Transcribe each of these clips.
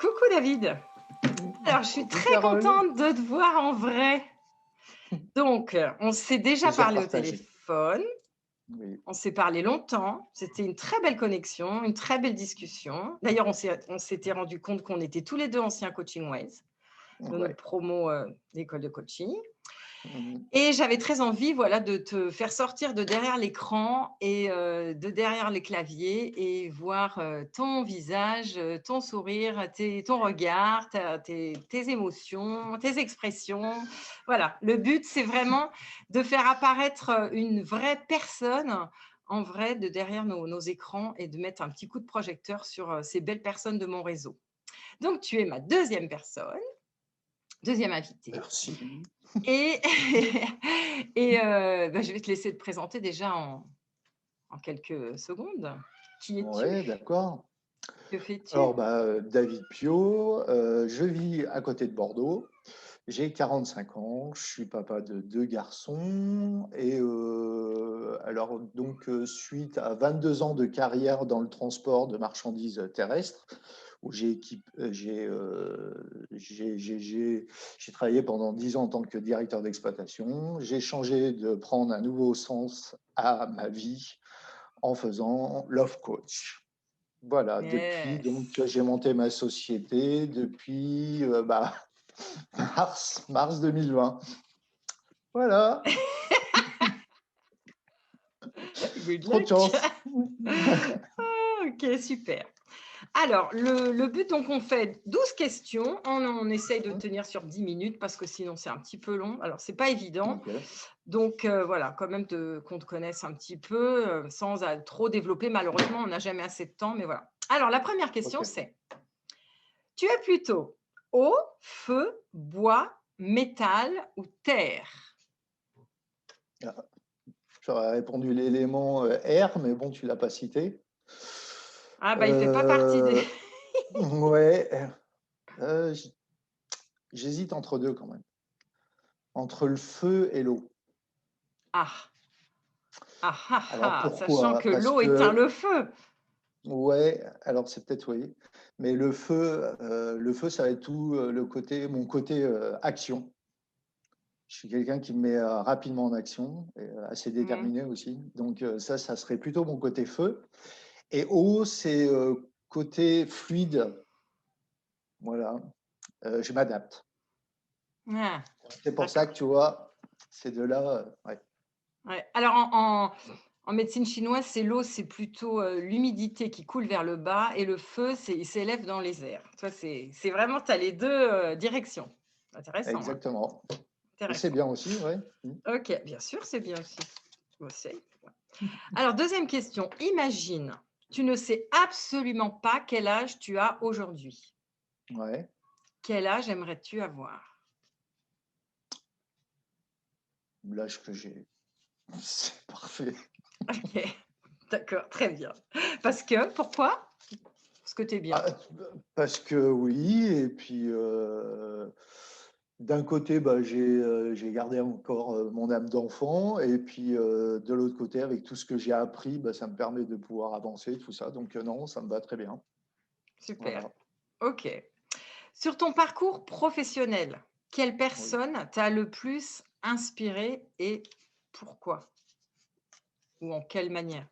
Coucou David. Alors, je suis Coucou très Carole. contente de te voir en vrai. Donc, on s'est déjà Plaisir parlé au partagé. téléphone, Oui, on s'est parlé longtemps. C'était une très belle connexion, une très belle discussion. D'ailleurs, on s'était rendu compte qu'on était tous les 2 anciens Coaching Ways de notre ouais. promo, d'école de coaching. Mmh. Et j'avais très envie, voilà, de te faire sortir de derrière l'écran et de derrière les claviers et voir, ton visage, ton sourire, ton regard, tes émotions, tes expressions. Voilà, le but, c'est vraiment de faire apparaître, une vraie personne en vrai de derrière nos écrans et de mettre un petit coup de projecteur sur, ces belles personnes de mon réseau. Donc tu es ma deuxième personne, deuxième invitée. Merci. Et bah, je vais te laisser te présenter déjà en quelques secondes. Qui Ouais, es-tu? d'accord. Que Alors, fais-tu? David Piot, je vis à côté de Bordeaux. J'ai 45 ans, je suis papa de 2 garçons et alors donc, suite à 22 ans de carrière dans le transport de marchandises terrestres, où j'ai travaillé pendant 10 ans en tant que directeur d'exploitation. J'ai changé de prendre un nouveau sens à ma vie en faisant Love Coach. Voilà, depuis donc Yes. j'ai monté ma société depuis, mars 2020. Voilà, Good trop de luck. chance. Ah, OK, super. Alors, le but, donc on fait 12 questions. On essaye de tenir sur 10 minutes parce que sinon c'est un petit peu long. Alors, c'est pas évident. OK, Donc, voilà, quand même qu'on te connaisse un petit peu, sans trop développer. Malheureusement, on n'a jamais assez de temps, mais voilà. Alors, la première question, OK. c'est: tu es plutôt eau, feu, bois, métal ou terre? Ah, j'aurais répondu l'élément, R, mais bon, tu l'as pas cité. Ah bah, il fait pas partie des Heu, ouais, j j'hésite entre 2 quand même, entre le feu et l'eau. ah! Ah, ah, Alors ah! Sachant pourquoi? que Parce l'eau éteint que le feu. ouais, alors c'est peut-être oui, mais le feu, ça va être tout, le côté mon côté, action. Je suis quelqu'un qui me met, rapidement en action et assez Mmh. déterminé aussi. Donc ça serait plutôt mon côté feu et eau, c'est, côté fluide, voilà, je m'adapte. Ah, C'est pour ça d'accord. que tu vois, ces 2 là, ouais. Ouais. Alors en médecine chinoise, c'est l'eau, c'est plutôt, l'humidité qui coule vers le bas et le feu, il s'élève dans les airs. Toi, c'est vraiment tu as les 2 directions. Intéressant, hein? Exactement et c'est Intéressant. bien aussi, ouais. Mmh. OK, bien sûr, c'est bien aussi. Moi, c'est ouais. Alors deuxième question, imagine, tu ne sais absolument pas quel âge tu as aujourd'hui. Ouais, Quel âge aimerais-tu avoir? l'âge que j'ai, c'est parfait. OK, d'accord, très bien. Parce que pourquoi? Parce que tu es bien. Ah, parce que oui et puis, d'un côté, j'ai gardé encore, mon âme d'enfant et puis, de l'autre côté, avec tout ce que j'ai appris, ça me permet de pouvoir avancer, tout ça, donc non, ça me va très bien. Super. Voilà, OK. Sur ton parcours professionnel, quelle oui. personne t'a le plus inspiré et pourquoi? Ou en quelle manière?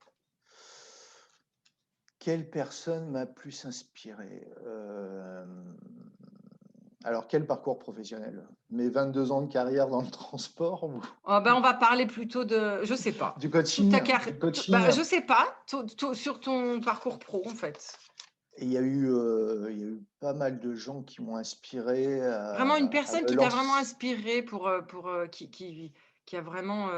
Quelle personne m'a plus inspiré? Alors quel parcours professionnel? Mes 22 ans de carrière dans le transport ou Oh ben, on va parler plutôt de je sais pas, du toute ta coaching? carrière. Du coaching? Bah, je sais pas, sur ton parcours pro, en fait. Et il y a eu pas mal de gens qui m'ont inspiré Vraiment une à personne me qui t'a vraiment lancer. inspiré pour, qui a vraiment,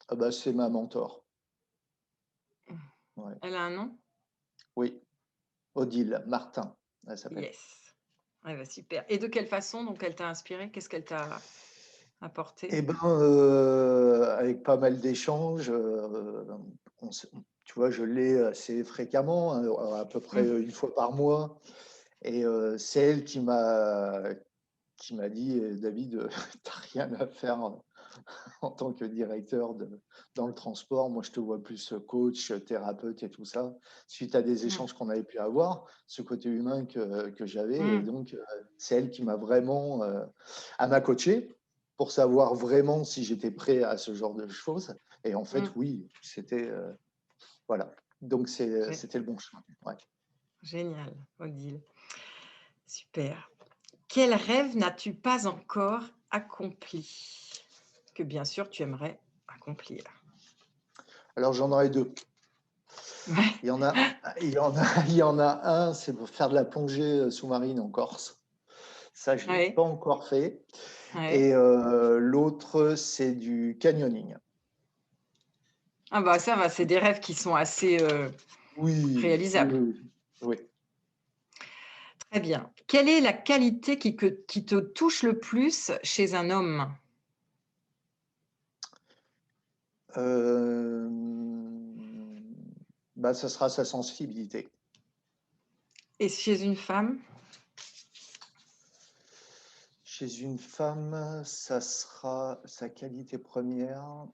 Ah bah, c'est ma mentor. Ouais. elle a un nom? Oui, Odile Martin, elle s'appelle. Yes. Ouais, bah, super et de quelle façon donc elle t'a inspiré? Qu'est-ce qu'elle t'a apporté? Et ben, avec pas mal d'échanges, on se tu vois, je l'ai assez fréquemment, hein, à peu près, Mmh. 1 fois par mois et c'est elle qui m'a dit: «David, tu rien à faire en tant que directeur dans le transport. Moi, je te vois plus coach, thérapeute et tout ça, suite à des Mm, échanges qu'on avait pu avoir, ce côté humain que j'avais. Et mm, donc, c'est elle qui m'a vraiment à m'a coaché pour savoir vraiment si j'étais prêt à ce genre de choses. Et en fait, mm. oui, c'était voilà. Donc, Gé- c'était le bon chemin. Ouais. Génial, Odile. Super. Quel rêve n'as-tu pas encore accompli? Que bien sûr tu aimerais accomplir. Alors, j'en aurais deux. Ouais, Il y en a un, c'est pour faire de la plongée sous-marine en Corse. Ça, je ne l'ai pas ouais, encore fait. ouais. Et l'autre, c'est du canyoning. Ah bah ça va, c'est des rêves qui sont assez Oui, oui, réalisables. oui, oui. Très bien. Quelle est la qualité qui te touche le plus chez un homme? Euh, Bah, ce sera sa sensibilité. Et chez une femme? Chez une femme, ça sera sa qualité première,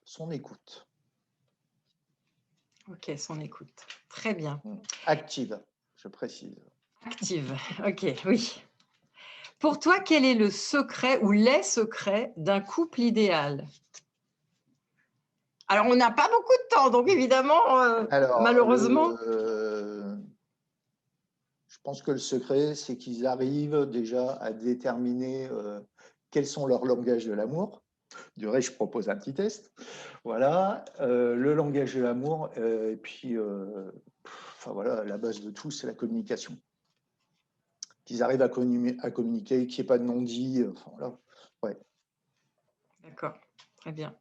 son écoute. Ok, son écoute. Très bien. Active, je précise. Active. Ok, oui. Pour toi, quel est le secret ou les secrets d'un couple idéal? Alors, on n'a pas beaucoup de temps, donc évidemment, Alors, malheureusement. je pense que le secret, c'est qu'ils arrivent déjà à déterminer quels sont leurs langages de l'amour. Du reste, je propose un petit test. Voilà, le langage de l'amour, et puis, enfin voilà, la base de tout, c'est la communication. Qu'ils arrivent à communiquer, qu'il n'y ait pas de non-dit. Enfin, voilà. Ouais. D'accord, très bien.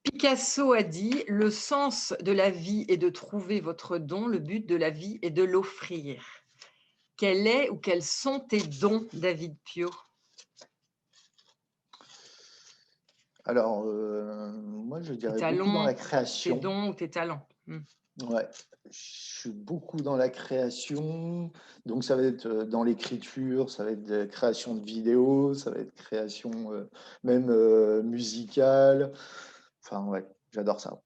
Picasso a dit: «Le sens de la vie est de trouver votre don, le but de la vie est de l'offrir». Quel est ou quels sont tes dons, David Pio? Alors, moi, je Tes dirais beaucoup dans talents, la tes création. dons ou tes talents? Mmh. Ouais, je suis beaucoup dans la création. Donc, ça va être dans l'écriture, ça va être de la création de vidéos, ça va être création même musicale. Enfin, ouais, j'adore ça.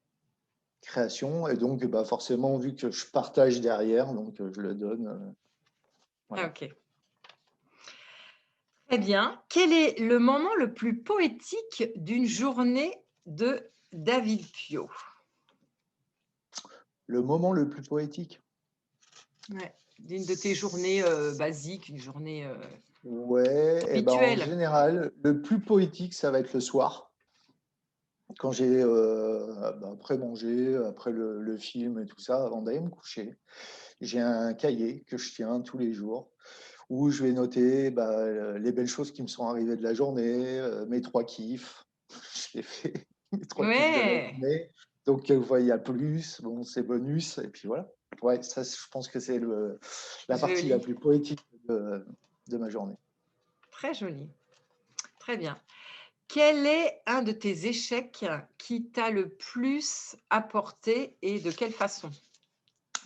Création. Et donc, bah, forcément, vu que je partage derrière, donc je le donne. Ah Voilà. OK. Très bien. Quel est le moment le plus poétique d'une journée de David Pio? Le moment le plus poétique. Ouais, d'une de tes journées, basiques, une journée, Ouais, et ben en habituelle? général, le plus poétique, ça va être le soir. Quand j'ai, bah, après manger, après le film et tout ça, avant d'aller me coucher, j'ai un cahier que je tiens tous les jours où je vais noter bah, les belles choses qui me sont arrivées de la journée, mes trois kiffs. Je les fais, mes trois kiffs de la Ouais, journée. Donc, quelquefois, il y a plus, bon, c'est bonus, et puis voilà. Ouais, ça, je pense que c'est la partie la joli, plus poétique de ma journée. très joli, très bien. Quel est un de tes échecs qui t'a le plus apporté et de quelle façon?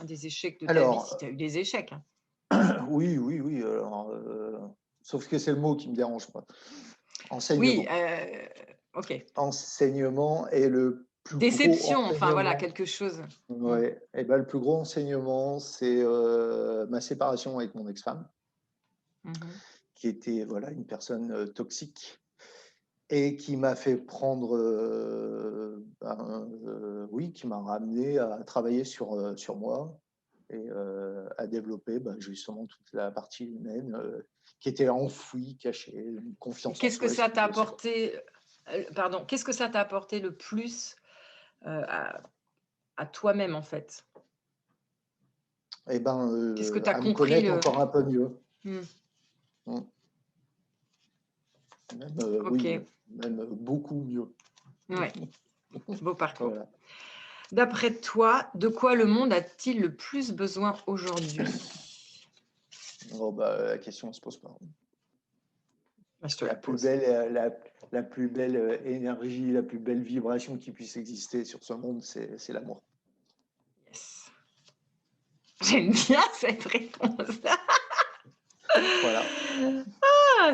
Un des échecs de ta vie, si tu Alors, as eu des échecs, hein. oui, oui, oui. Alors, sauf que c'est le mot qui me dérange, pas. Oui, Enseignement. OK. Enseignement est le plus gros Déception, enfin voilà, enseignement. quelque chose. Mmh. Ouais. Et ben, le plus gros enseignement, c'est ma séparation avec mon ex-femme, Mmh. qui était voilà, une personne toxique et qui m'a fait prendre, oui, qui m'a ramené à travailler sur moi et à développer bah, justement toute la partie humaine qui était enfouie, cachée, une Et confiance en qu'est-ce que soi, ça t'a estime de soi. apporté, pardon, qu'est-ce que ça t'a apporté le plus, à toi-même, en fait? Et ben, Qu'est-ce que tu as à me compris connaître le encore un peu mieux. mmh, Mm. Même, oui, OK, même beaucoup mieux. ouais, beau parcours. Voilà. D'après toi, de quoi le monde a-t-il le plus besoin aujourd'hui? Oh, bah, la question ne se pose pas. Bah, je te La la plus pose. belle, la plus belle énergie, la plus belle vibration qui puisse exister sur ce monde, c'est l'amour. Yes. J'aime bien cette réponse. Voilà.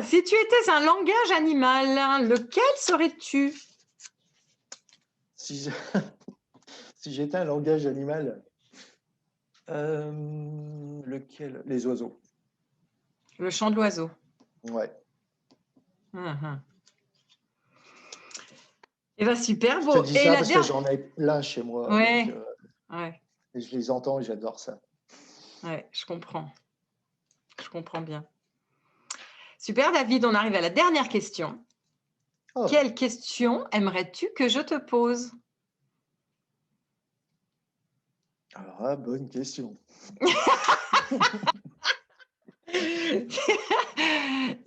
Si tu étais un langage animal, lequel serais-tu? Si je- si j'étais un langage animal, lequel? Les oiseaux. Le chant de l'oiseau. Ouais. Mhm. Eh bien, super Je te beau. dis Et ça la parce que dernière. j'en ai plein chez moi, donc Ouais, ouais, et je les entends et j'adore ça. ouais, je comprends. Je comprends bien. Super, David, on arrive à la dernière question. Oh, Quelle question aimerais-tu que je te pose? alors là, bonne question.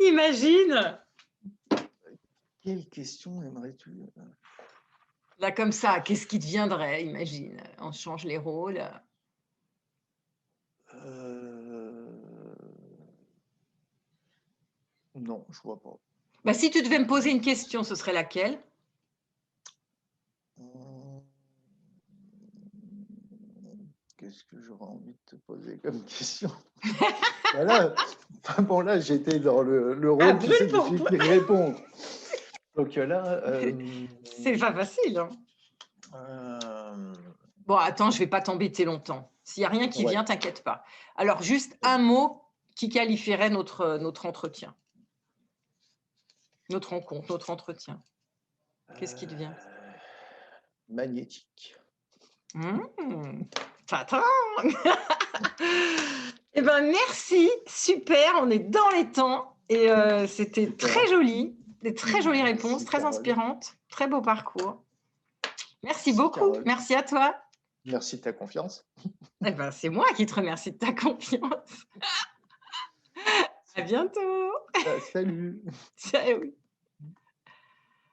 Imagine, Quelle question aimerais-tu? là comme ça, qu'est-ce qui te viendrait? Imagine, on change les rôles. Euh, Non, je vois pas. Bah, si tu devais me poser une question, ce serait laquelle? Hum, Qu'est-ce que j'aurais envie de te poser comme question? Voilà. Bon, là, j'étais dans le Ah, rôle, tu sais, brûle de pour celui point. qui répond. Donc là, C'est pas facile, hein. euh, Bon, attends, je vais pas t'embêter longtemps. S'il y a rien qui ouais. vient, t'inquiète pas. Alors, juste un mot qui qualifierait notre entretien, notre rencontre, notre entretien. Qu'est-ce qui te vient? Magnétique. Tata. Eh ben, merci, super, on est dans les temps et c'était Super. très joli, des très jolies Merci, réponses, très Carole. inspirantes, très beau parcours. Merci Merci, beaucoup, Carole. merci à toi. Merci de ta confiance. Eh ben, c'est moi qui te remercie de ta confiance. À bientôt. Salut. Ciao.